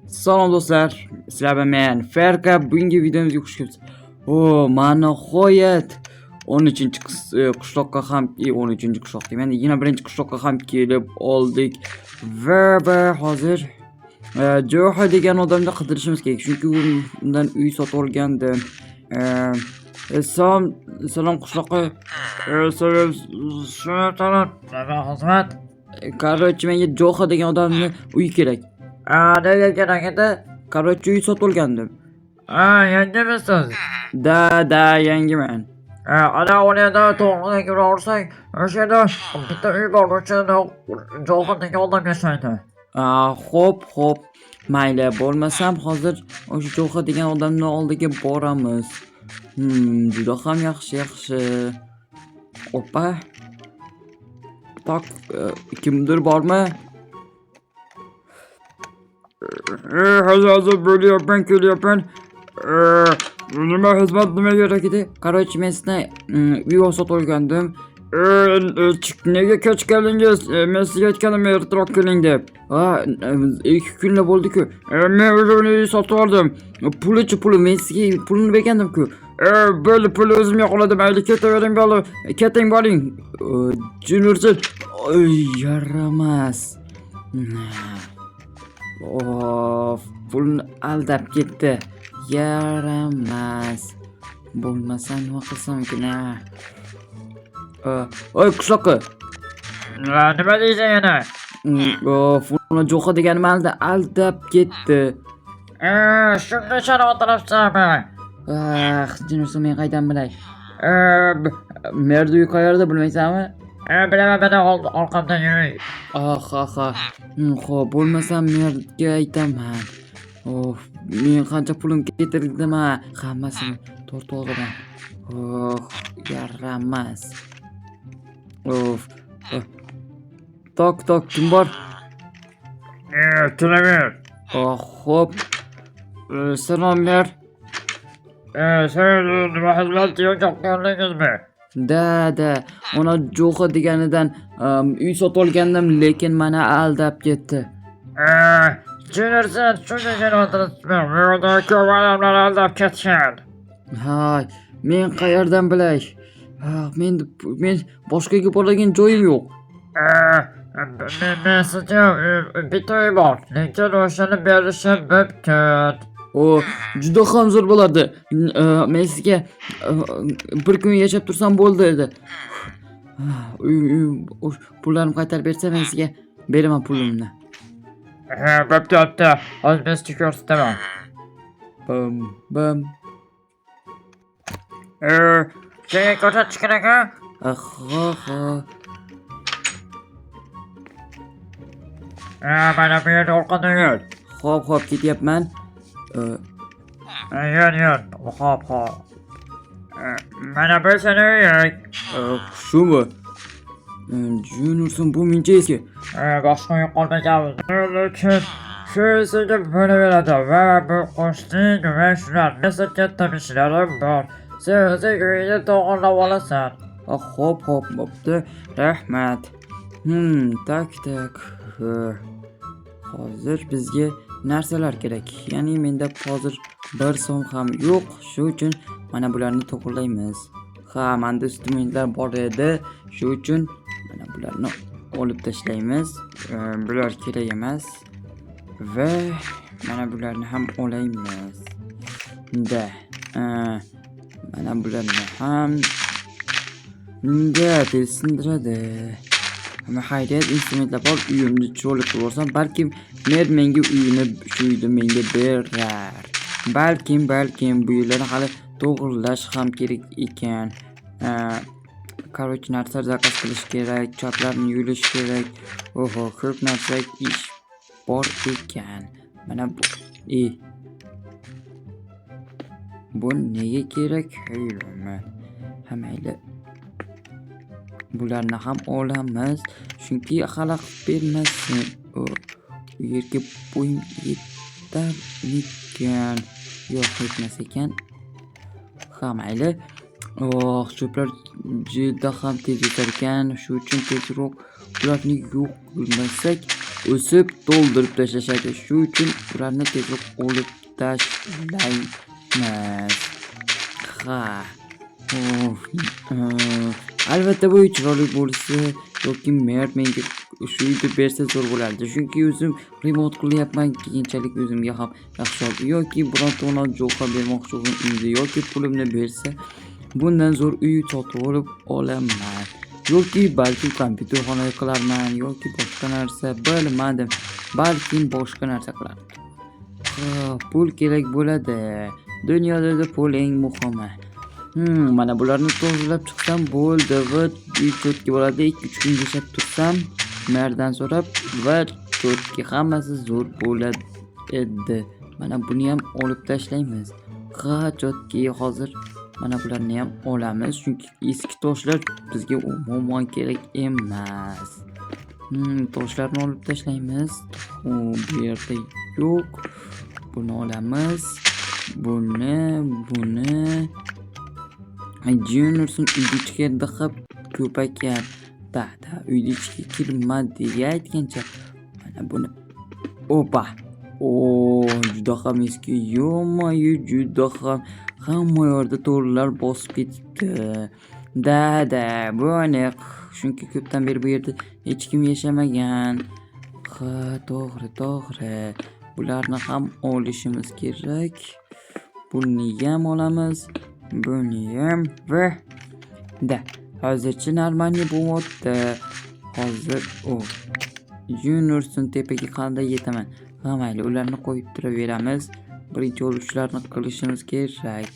Salom do'stlar, sizlar bilan men Ferqa. Bugungi videomizga xush kelibsiz. Mana nihoyat 13-qishloqqa ham, 13-qishloq deyman, yana birinchi qishloqqa ham kelib oldik va hozir Jo'xa degan odamni qidirishimiz kerak, chunki undan uy sotib olgandim. Salom qishloqqa. Salom, xizmat. Короче, menga Jo'xa degan odamni uy kerak. Nega kerak edi? Короче, uy sotib olgandim. Yangimisiz? Da, yangiman. Ana o'sha yerda to'g'ridan kira olsak, o'sha yerda bitta uy bor, o'sha yerda Jo'xa degan odam yashaydi. Xo'p. Mayli, bo'lmasam hozir o'sha Jo'xa degan odamning oldiga boramiz. Juda ham yaxshi. Opa. Tak, kimdir bormi? Hozir bo'lyapman, kelyapman. Nima xizmat nima kerak edi? Короче, men sizni uy sotib olgandim. Nega kech keldingiz? Men sizga aytganim ertaroq keling deb. 2 kunlar bo'ldi-ku. Men o'zimni uy sotib oldim. Puli men sizga pulni bergandim-ku. Bo'ldi, pul o'zimga qoladi. Mayli, ketavering bali. Keting, boring. Juniorsiz. Yaramas. Pulni aldab ketdi. Yaramas. Bo'lmasa nima qilsam ekan? Qishloqqa. Nima deysan yana? Pulni Jo'xa deganim aldab ketdi. Shunga ishonib o'tiribsanmi? Juniorsiz, men qaydan bilay? Merdi uy qayerda bilmaysanmi? Bilaman, mana orqamdan yuring. Xo'p, bo'lmasam merga aytaman. Men qancha pulim ketirdim, hammasini tortib oldim. Yaramas. Tok, kim bor? Kelaver. Xo'p. Salom mer. Sen nima xizmat yo'qligingizmi? Da. Ona Jo'xa deganidan uy sotib olgandim, lekin mana aldab ketdi. Juniorsiz, shunga kelib o'tiribsizmi? Yo'qda ko'p odamlar aldab ketishgan. Men qayerdan bilay? Men boshqaga boradigan joyim yo'q. Men sizga bitta uy bor, lekin o'shani berishim mumkin. Juda ham zo'r bo'lardi. Men sizga bir kun yashab tursam bo'ldi edi. Pullarimni qaytarib bersa, men sizga beraman pulimni. Bo'pti. Hozir men sizga ko'rsataman. Bam. Senga ko'rsatish kerak-a? Mana bu yerda orqadan yur. Xo'p, ketyapman. Yur. Xo'p. Mana bu seni uying. Shumi? Juniorsiz, bu mencha eski. Boshqa uy qolmaganmiz. Lekin shu senga bo'laveradi va bu qo'shning va shular. Nesa katta ishlarim bor. Sen o'zing uyingni to'g'irlab olasan. Xo'p, bo'pti. Rahmat. Tak. Hozir bizga narsalar kerak. Ya'ni menda hozir 1 so'm ham yo'q. Shu uchun mana bularni to'g'irlaymiz. Menda instrumentlar bor edi. Shu uchun mana bularni olib tashlaymiz. Bular kerak emas. Va mana bularni ham olaymiz. Mana bularni ham sindiradi. Haydayat instrumentlar bor, uyimni cho'lib ko'rsam, balkim mer menga uyni menga berar. Balkim bu yerlarni hali to'g'irlash ham kerak ekan. Короче, narsa zakaz qilish kerak, chaplarni yulish kerak. Ko'p narsa ish bor ekan. Mana bu. Bu nega kerak? Mayli. Bularni ham olamiz, chunki xalaqit bermasin. U yerga bo'yim yetar ekan. Yo'q, yetmas ekan. Mayli. Oh, cho'plar juda ham tez o'sar ekan. Shu uchun tezroq ularni yo'q qilmasak, o'sib to'ldirib tashlashadi. Shu uchun ularni tezroq olib tashlaymiz. Ha. Oh, albatta bu chiroyli bo'lsa yoki Mert menga shu uyni bersa zo'r bo'lardi. Chunki o'zim remont qilyapman, keyinchalik o'zimga ham yaxshi olib yoki birontoni jo'qa bermoqchi bo'lsam uyda yoki pulimni bersa bundan zo'r uy sotib olib olaman. Yoki balki kompyuterxonaga qilarman yoki boshqa narsa, bilmadim. Balki boshqa narsa qilarman. Pul kerak bo'ladi. Dunyoda pul eng muhimi. Mana bularni tozalab chiqsam bo'ldi va uy cho'tki bo'ladi. 2-3 kun yashab tursam, Merdan so'rab va cho'tki hammasi zo'r bo'ladi edi. Mana buni ham olib tashlaymiz. Cho'tki hozir mana bularni ham olamiz, chunki eski toshlar bizga umuman kerak emas. Toshlarni olib tashlaymiz. Bu yerda yo'q. Buni olamiz. Buni Juniorson uyga ichkarida ko'p ekan. Uyga ichga kirma deya aytgancha. Mana buni. Opa. Juda ham eski. Yo'q, juda ham hamma yerda to'rlar bosib ketibdi. Buni chunki ko'pdan beri bu yerda hech kim yashamagan. To'g'ri. Bularni ham olishimiz kerak. Buni ham olamiz. Buni ham va hozircha normalniy bo'lyapti. Hozir Juniorson tepaga qanday yetaman? Mayli, ularni qo'yib turaveramiz. Birinchi shularni qilishimiz kerak.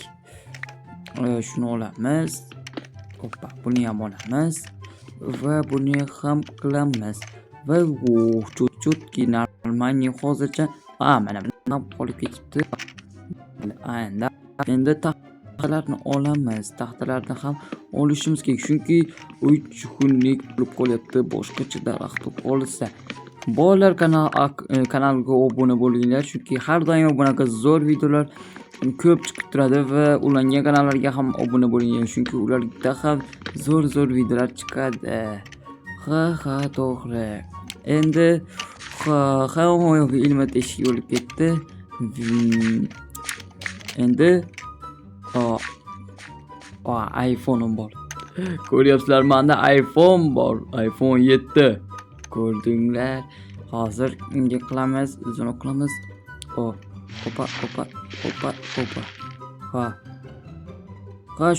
Shuni olamiz. Buni ham olamiz va buni ham qilamiz. Va cho'tki normalniy hozircha mana bundan qolib ketibdi. Endi taxtalarni olamiz. Taxtalarni ham olishimiz kerak, chunki uy chuqurlik bo'lib qolyapti. Boshqacha daraxt olsa. Bolalar kanaliga obuna bo'linglar, chunki har doim bunaqa zo'r videolar ko'p chiqib turadi va ulangan kanallarga ham obuna bo'linglar, chunki ularda ham zo'r videolar chiqadi. To'g'ri. Endi hamma yo'q ilmat eshik olib ketdi. Endi iPhone'im bor. Ko'ryapsizlarmi? Menda iPhone bor. iPhone 7. Ko'rdinglar? Hozir unga qilamiz, uzun qilamiz. Opa.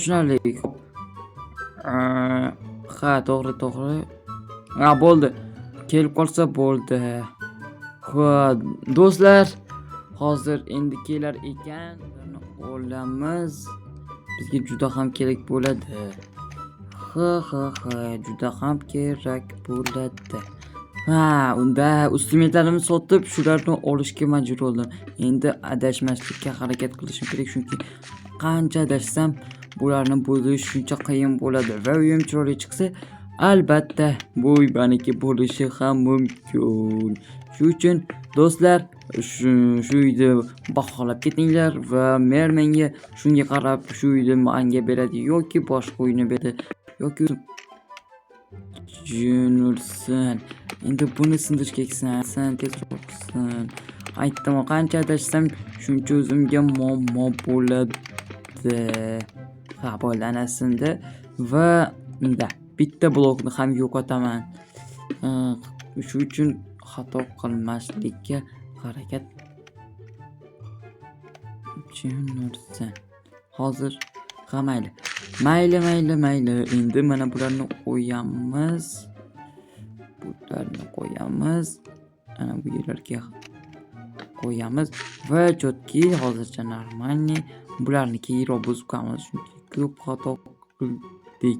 Shunalik. To'g'ri. Bo'ldi. Kelib qolsa bo'ldi. Do'stlar, hozir endi kelar ekan, olamiz. Bizga juda ham kerak bo'ladi. Juda ham kerak bo'ladi. Unda instrumentlarimni sotib, shularni olishga majbur bo'ldim. Endi adashmaslikka harakat qilishim kerak, chunki qancha adashsam, bularni bo'lish shuncha qiyin bo'ladi. Va uyim chiroyli chiqsa, albatta bu uy meniki bo'lishi ham mumkin. Shu uchun do'stlar, shu uyni baholab ketinglar va menga shunga qarab shu uyni menga beradi yoki boshqa uyni beradi yoki Juniorson. Endi buni sindirishga sen tezroqsan. Aytdim, qancha adashsam shuncha o'zimga muammo bo'ladi. Bo'ldi, ana sindi va bitta blokni ham yo'qotaman. Shu uchun xato qilmaslikka harakat. Juniorson. Hozir mayli. Endi mana bularni qo'yamiz. Ana bu yerlarga qo'yamiz va cho'tki hozircha normalniy bularni keyinroq buzib qo'yamiz, chunki ko'p xato qildik.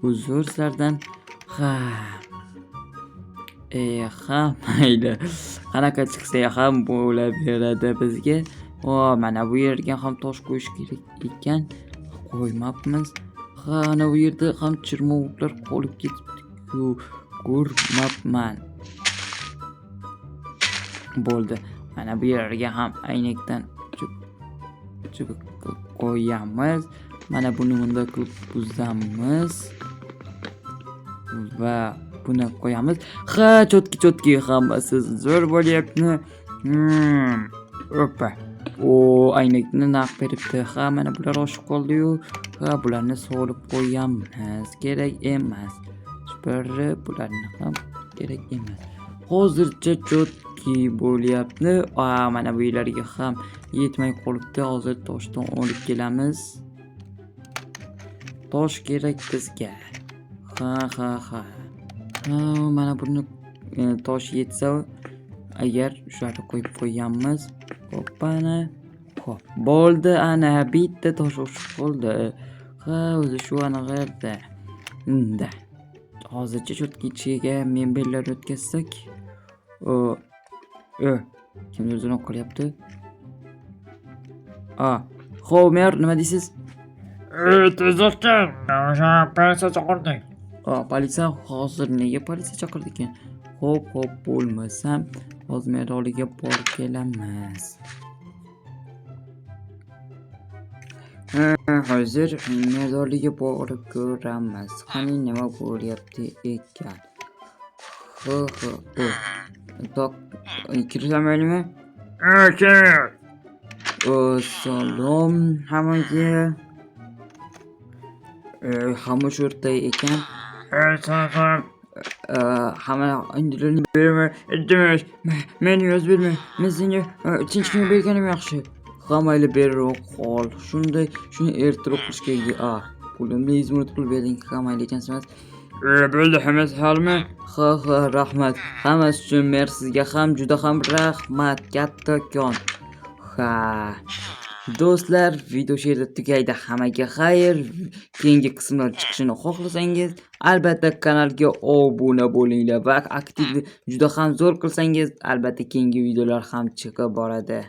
Uzr sizlardan. Mayli. Qanaqa chiqsa ham bo'laveradi bizga. Mana bu yerga ham tosh qo'yish kerak ekan. Qo'ymabmiz. Ana bu yerda ham chirmovlar qolib ketibdi-ku. Ko'rmabman. Bo'ldi. Mana bu yerga ham aynakdan qo'yamiz Mana buni bunday qilib buzamiz va buni qo'yamiz. Ha, cho'tki hammasi zo'r bo'lyapti. Oppa. O, aynakni naq beribdi. Ha, mana bular oshib qoldi-yu. Ha, bularni solib qo'yamiz. Kerak emas. Biri bularni ham kerak emas. Hozircha cho'tki bo'lyapti. Mana bu yerlarga ham yetmay qolibdi. Hozir toshdan olib kelamiz. Tosh kerak bizga. Ha. Mana buni tosh yetsa, agar shularni qo'yib qo'yamiz. Hoppana. Xo'p, bo'ldi, ana bitta tosh oshib qoldi. Ha, o'zi shu anaqada. Unda. Hozircha cho'tki ichiga membellar o'tkazsak. Kimdir o'zini qilyapti. Xo'p, mer, nima deysiz? Tezaklar, o'sha politsiya chaqirdik. Politsiya hozir nega politsiya chaqirdi ekan? Xo'p, bo'lmasam, hozir meroliga borib kelamiz. Hozir meroliga borib ko'ramiz. Qani nima bo'lyapti ekan? Tok, kiramanmi? Kim? Salom hammaga. Hamma shu yerda ekan. Salom. Hamma indirini berma, iltimos. Meni yozib berma. Men senga tinchlikni berganim yaxshi. Hammayli berib qol. Shuni ertaroq qilishga. Pulimni izmut qilib bering. Hammayli ekansiz. Bo'ldi, hammasi halmi? Ha, rahmat. Hammasi uchun mer sizga ham juda ham rahmat. Kattakon. Ha. Do'stlar, video shu yerda tugaydi. Hammaga xayr. Keyingi qismlar chiqishini xohlasangiz, albatta kanalga obuna bo'linglar va aktivni juda ham zo'r qilsangiz, albatta keyingi videolar ham chiqib boradi.